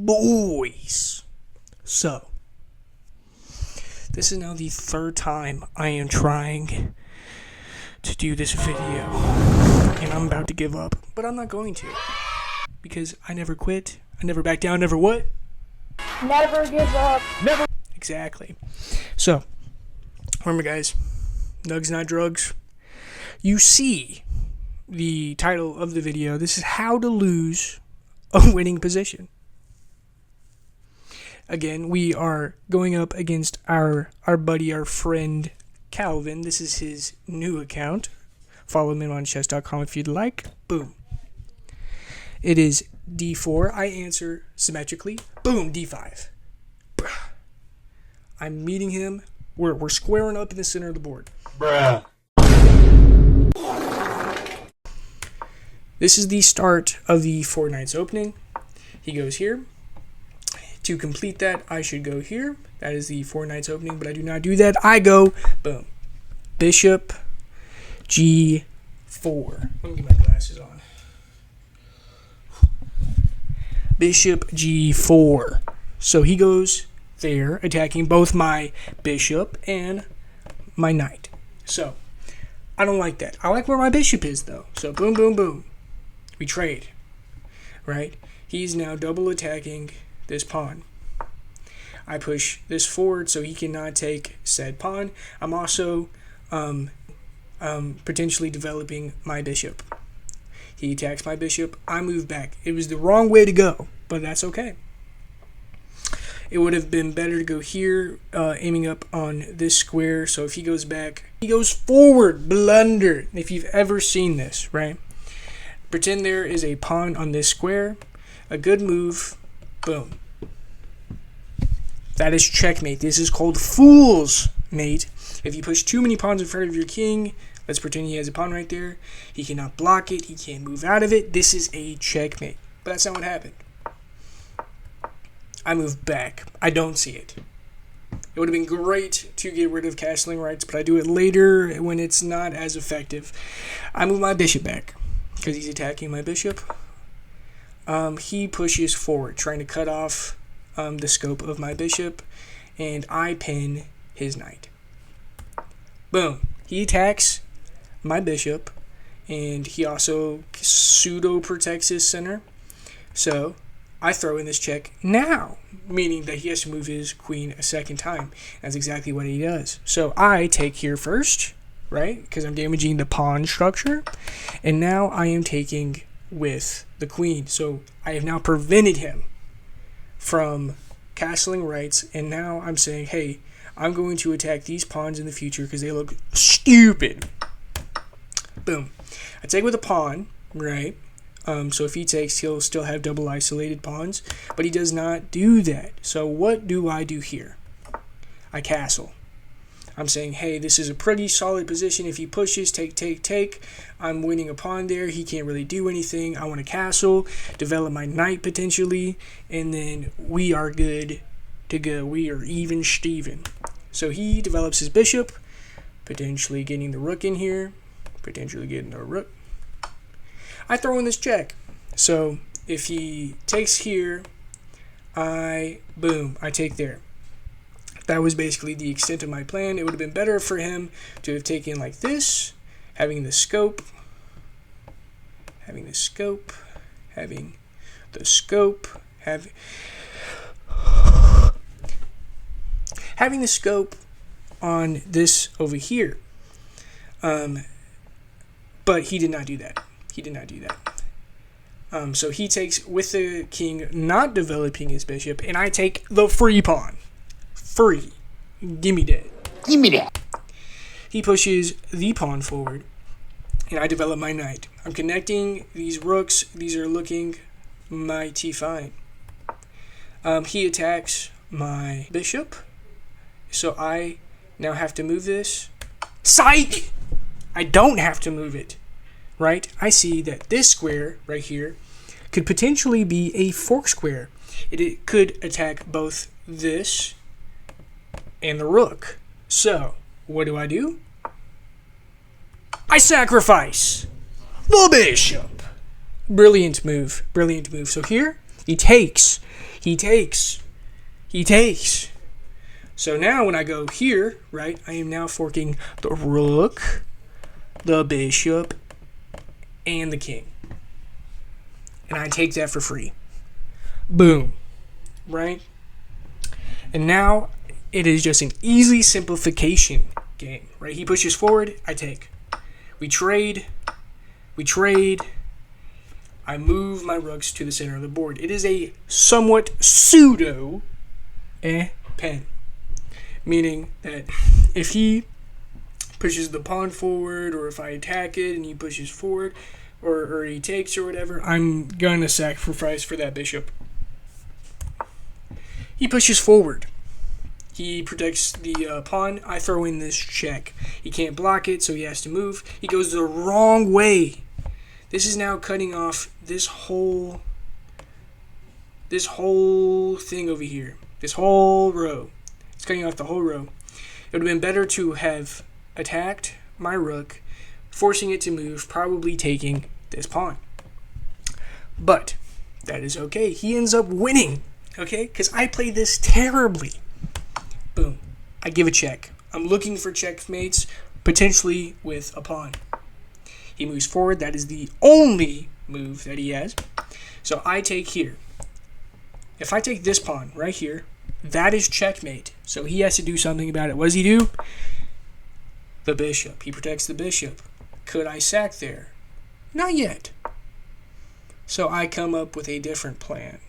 boys. So, this is now the third time I am trying to do this video, and I'm about to give up, but I'm not going to, because I never quit, I never back down, never what? Never give up. Never. Exactly. So, remember guys, Nugs Not Drugs. You see the title of the video. This is how to lose a winning position. Again, we are going up against our buddy, our friend, Calvin. This is his new account. Follow him on chess.com if you'd like. Boom. It is d4. I answer symmetrically. Boom, d5. I'm meeting him. We're squaring up in the center of the board. Bruh. This is the start of the Four Knights opening. He goes here. To complete that, I should go here. That is the Four Knights opening, but I do not do that. I go, boom, Bishop G4. Let me get my glasses on. Bishop G4. So he goes there, attacking both my bishop and my knight. So, I don't like that. I like where my bishop is, though. So, boom, boom, boom. We trade, right? He's now double attacking this pawn. I push this forward so he cannot take said pawn. I'm also potentially developing my bishop. He attacks my bishop. I move back. It was the wrong way to go, but that's okay. It would have been better to go here, aiming up on this square. So if he goes back, he goes forward, blunder. If you've ever seen this, right? Pretend there is a pawn on this square. A good move. Boom. That is checkmate. This is called fool's mate. If you push too many pawns in front of your king, let's pretend he has a pawn right there. He cannot block it. He can't move out of it. This is a checkmate. But that's not what happened. I move back. I don't see it. It would have been great to get rid of castling rights, but I do it later when it's not as effective. I move my bishop back because he's attacking my bishop. He pushes forward, trying to cut off the scope of my bishop, and I pin his knight. Boom. He attacks my bishop, and he also pseudo protects his center. So I throw in this check now, meaning that he has to move his queen a second time. That's exactly what he does. So I take here first, right? Because I'm damaging the pawn structure. And now I am taking with the queen. So I have now prevented him from castling rights. And now I'm saying, hey, I'm going to attack these pawns in the future because they look stupid. Boom. I take with a pawn, right? So if he takes, he'll still have double isolated pawns, but he does not do that. So what do I do here? I castle. I'm saying, hey, this is a pretty solid position. If he pushes, take, I'm winning a pawn there. He can't really do anything. I want to castle, develop my knight potentially, and then we are good to go. We are even Steven. So he develops his bishop, potentially getting the rook in here, potentially getting the rook. I throw in this check. So if he takes here, I take there. That was basically the extent of my plan. It would have been better for him to have taken like this, having the scope, having the scope on this over here. But he did not do that. So he takes with the king, not developing his bishop, and I take the free pawn. Free. Give me that. He pushes the pawn forward, and I develop my knight. I'm connecting these rooks. These are looking mighty fine. He attacks my bishop, so I now have to move this. Psych! I don't have to move it. Right? I see that this square right here could potentially be a fork square. It could attack both this and the rook. So, what do? I sacrifice the bishop. Brilliant move. So here, he takes. He takes. He takes. So now when I go here, right, I am now forking the rook, the bishop, and the king. And I take that for free. Boom. Right? And now it is just an easy simplification game, right? He pushes forward, I take. We trade. I move my rooks to the center of the board. It is a somewhat pseudo pen. Meaning that if he pushes the pawn forward, or if I attack it and he pushes forward, or he takes or whatever, I'm going to sacrifice for that bishop. He pushes forward. He protects the pawn. I throw in this check. He can't block it, so he has to move. He goes the wrong way. This is now cutting off this whole thing over here. This whole row. It's cutting off the whole row. It would have been better to have attacked my rook, forcing it to move, probably taking this pawn. But that is okay. He ends up winning, okay? Because I played this terribly. Boom. I give a check. I'm looking for checkmates, potentially with a pawn. He moves forward. That is the only move that he has. So I take here. If I take this pawn right here, that is checkmate. So he has to do something about it. What does he do? The bishop. He protects the bishop. Could I sack there? Not yet. So I come up with a different plan.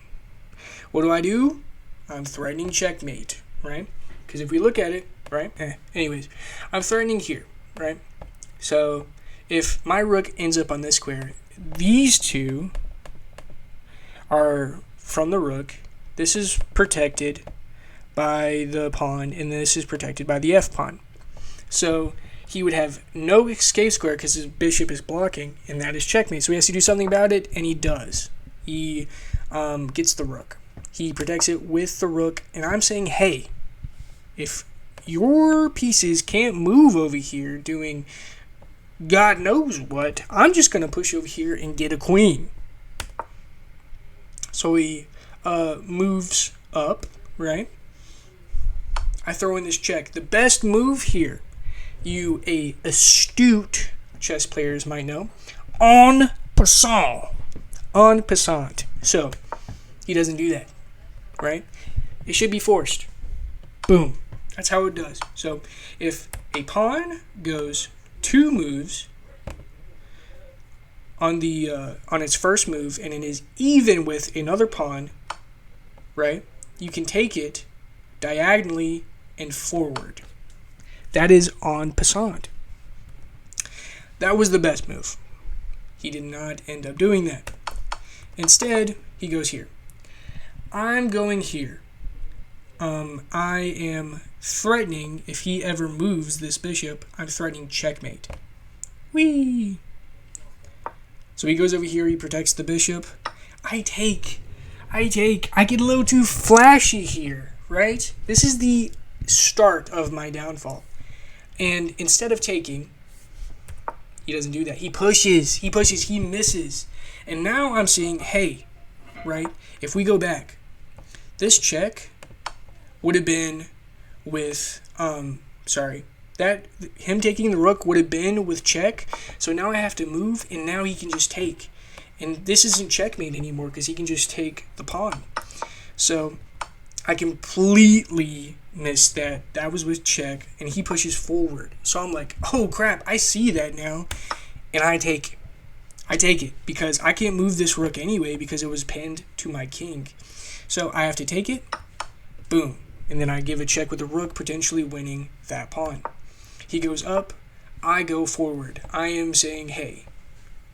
What do? I'm threatening checkmate, right? Because if we look at it, right? Anyways, I'm threatening here, right? So if my rook ends up on this square, these two are from the rook. This is protected by the pawn, and this is protected by the f-pawn. So he would have no escape square because his bishop is blocking, and that is checkmate. So he has to do something about it, and he does. He gets the rook. He protects it with the rook, and I'm saying, hey, if your pieces can't move over here doing God knows what, I'm just going to push over here and get a queen. So he moves up, right? I throw in this check. The best move here, you astute chess players might know, en passant. En passant. So he doesn't do that, right? It should be forced. Boom. That's how it does. So if a pawn goes 2 moves on its first move, and it is even with another pawn, right? You can take it diagonally and forward. That is en passant. That was the best move. He did not end up doing that. Instead, he goes here. I'm going here. I am threatening, if he ever moves this bishop, I'm threatening checkmate. Whee! So he goes over here, he protects the bishop. I take. I get a little too flashy here, right? This is the start of my downfall. And instead of taking, he doesn't do that. He pushes, he misses. And now I'm saying, hey, right, if we go back, this check would have been with, that him taking the rook would have been with check. So now I have to move, and now he can just take. And this isn't checkmate anymore because he can just take the pawn. So I completely missed that. That was with check, and he pushes forward. So I'm like, oh crap, I see that now. And I take it. I take it because I can't move this rook anyway because it was pinned to my king. So I have to take it. Boom. And then I give a check with the rook, potentially winning that pawn. He goes up. I go forward. I am saying, hey,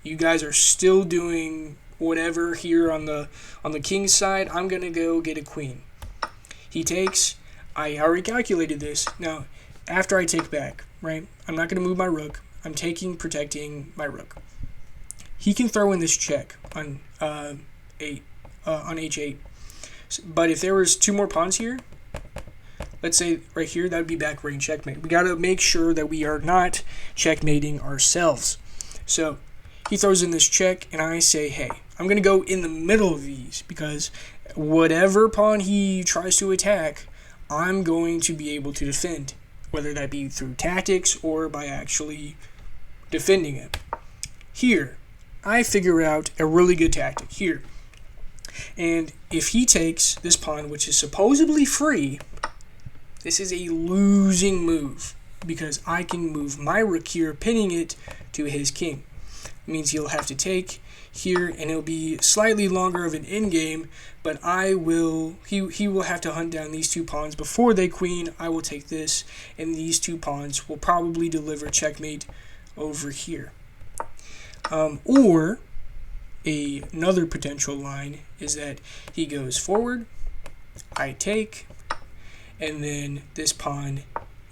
you guys are still doing whatever here on the king's side. I'm going to go get a queen. He takes. I already calculated this. Now, after I take back, right, I'm not going to move my rook. I'm protecting my rook. He can throw in this check on on h8. But if there was 2 more pawns here, let's say right here, that would be back range checkmate. We got to make sure that we are not checkmating ourselves. So he throws in this check, and I say, hey, I'm going to go in the middle of these because whatever pawn he tries to attack, I'm going to be able to defend, whether that be through tactics or by actually defending it. Here, I figure out a really good tactic here. And if he takes this pawn, which is supposedly free, this is a losing move because I can move my rook here, pinning it to his king. It means he'll have to take here, and it'll be slightly longer of an endgame, but he will have to hunt down these two pawns before they queen. I will take this, and these two pawns will probably deliver checkmate over here. Or another potential line is that he goes forward, I take, and then this pawn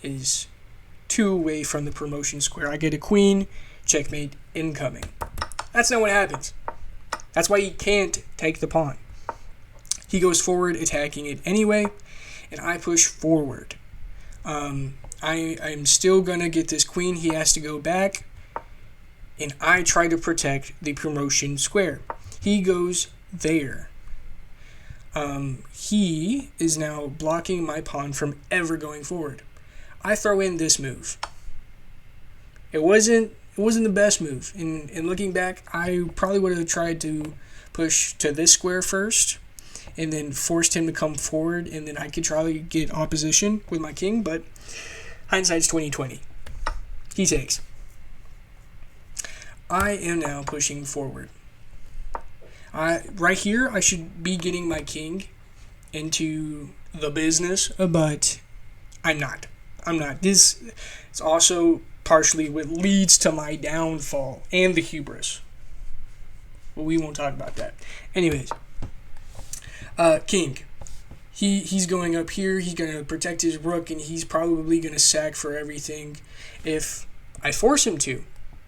is 2 away from the promotion square. I get a queen, checkmate incoming. That's not what happens. That's why he can't take the pawn. He goes forward, attacking it anyway, and I push forward. I'm still going to get this queen. He has to go back, and I try to protect the promotion square. He goes there. He is now blocking my pawn from ever going forward. I throw in this move. It wasn't the best move. In looking back, I probably would have tried to push to this square first and then forced him to come forward, and then I could try to get opposition with my king, but hindsight's 20/20. He takes. I am now pushing forward. Right here, I should be getting my king into the business, but I'm not. This is also partially what leads to my downfall and the hubris. But we won't talk about that. Anyways, king. He's going up here. He's going to protect his rook, and he's probably going to sack for everything if I force him to.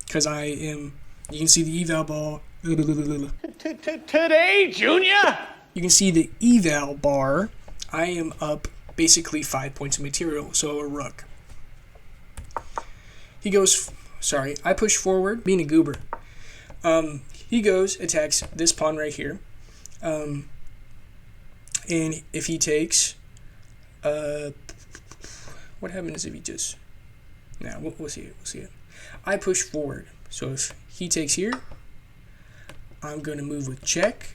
Because you can see the eval ball. Today, Junior? You can see the eval bar. I am up basically 5 points of material, so a rook. I push forward, being a goober. He goes, attacks this pawn right here. And if he takes, what happens if he just, we'll see it. I push forward. So if he takes here, I'm going to move with check.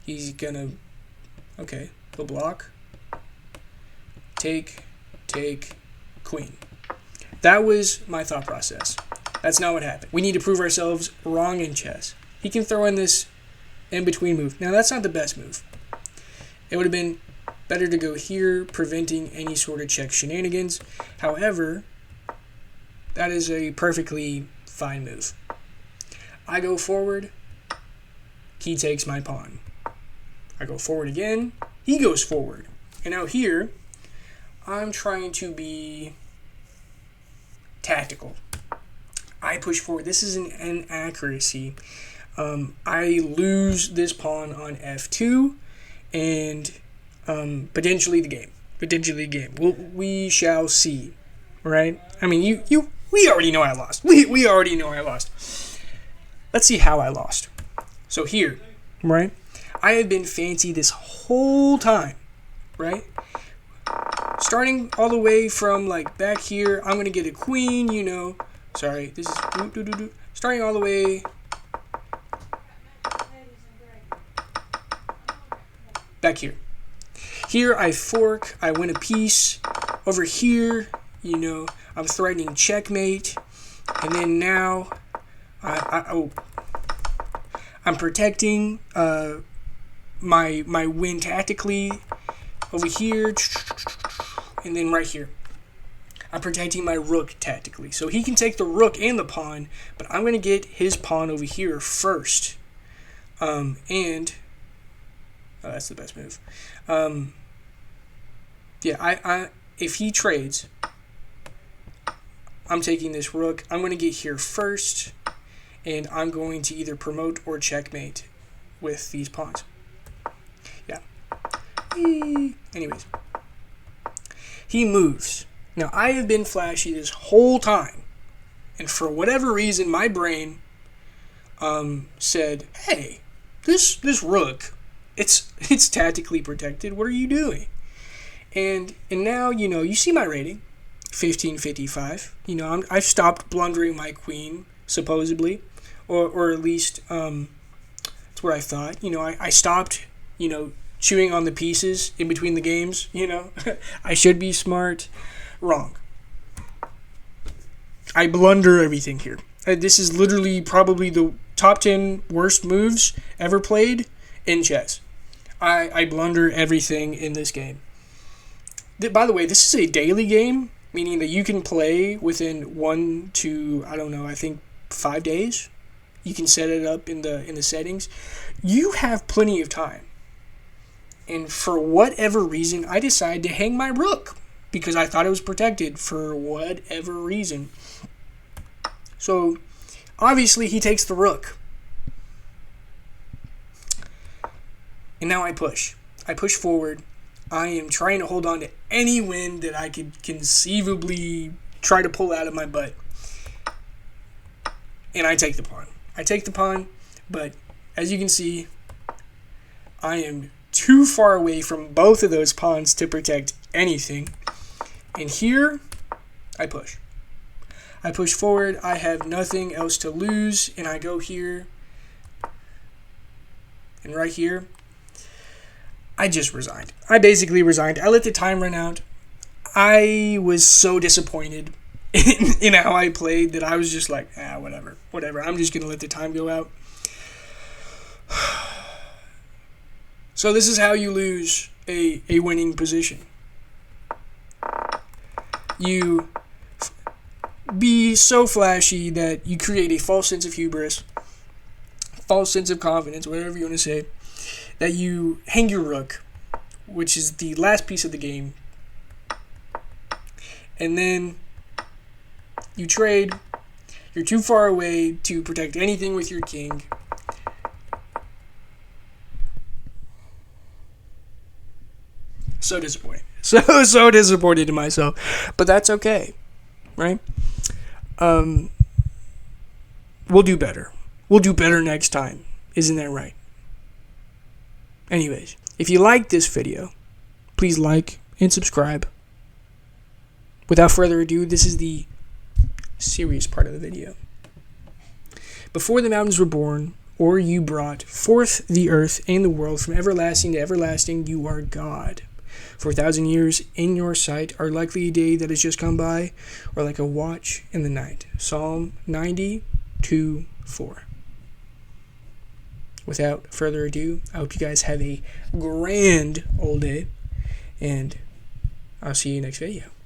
He's going to, he'll block. Take, queen. That was my thought process. That's not what happened. We need to prove ourselves wrong in chess. He can throw in this in-between move. Now, that's not the best move. It would have been better to go here, preventing any sort of check shenanigans. However, that is a perfectly fine move. I go forward. He takes my pawn. I go forward again. He goes forward. And now here, I'm trying to be tactical. I push forward. This is an inaccuracy. I lose this pawn on f2 and potentially the game. We shall see. Right? I mean, we already know I lost. We already know I lost. Let's see how I lost. So here, right? I have been fancy this whole time, right? Starting all the way from like back here, I'm gonna get a queen, Sorry, this is starting all the way back here. Here I fork, I win a piece. Over here, I'm threatening checkmate, and then now I'm protecting my win tactically over here, and then right here. I'm protecting my rook tactically. So he can take the rook and the pawn, but I'm going to get his pawn over here first. That's the best move. If he trades, I'm taking this rook. I'm going to get here first, and I'm going to either promote or checkmate with these pawns. Yeah. Anyways. He moves. Now, I have been flashy this whole time, and for whatever reason, my brain said, hey, this rook It's tactically protected. What are you doing? And now, you see my rating, 1555. I've stopped blundering my queen, supposedly, or at least that's what I thought. I stopped, chewing on the pieces in between the games. I should be smart. Wrong. I blunder everything here. This is literally probably the top 10 worst moves ever played in chess. I blunder everything in this game. By the way, this is a daily game, meaning that you can play within 1 to, I don't know, I think 5 days. You can set it up in the settings. You have plenty of time. And for whatever reason, I decided to hang my rook because I thought it was protected for whatever reason. So, obviously, he takes the rook. And now I push. I push forward. I am trying to hold on to any win that I could conceivably try to pull out of my butt. And I take the pawn. I take the pawn, but as you can see, I am too far away from both of those pawns to protect anything. And here, I push. I push forward. I have nothing else to lose, and I go here. And right here, I just resigned. I basically resigned. I let the time run out. I was so disappointed in how I played that I was just like, whatever. I'm just going to let the time go out. So this is how you lose a winning position. You be so flashy that you create a false sense of hubris, false sense of confidence, whatever you want to say, that you hang your rook, which is the last piece of the game, and then you trade. You're too far away to protect anything with your king. So disappointed. So disappointed in myself. But that's okay, right? We'll do better. We'll do better next time. Isn't that right? Anyways, if you liked this video, please like and subscribe. Without further ado, this is the serious part of the video. Before the mountains were born, or you brought forth the earth and the world from everlasting to everlasting, you are God. For 1,000 years in your sight are likely a day that has just come by, or like a watch in the night. Psalm 92:4. Without further ado, I hope you guys have a grand old day, and I'll see you next video.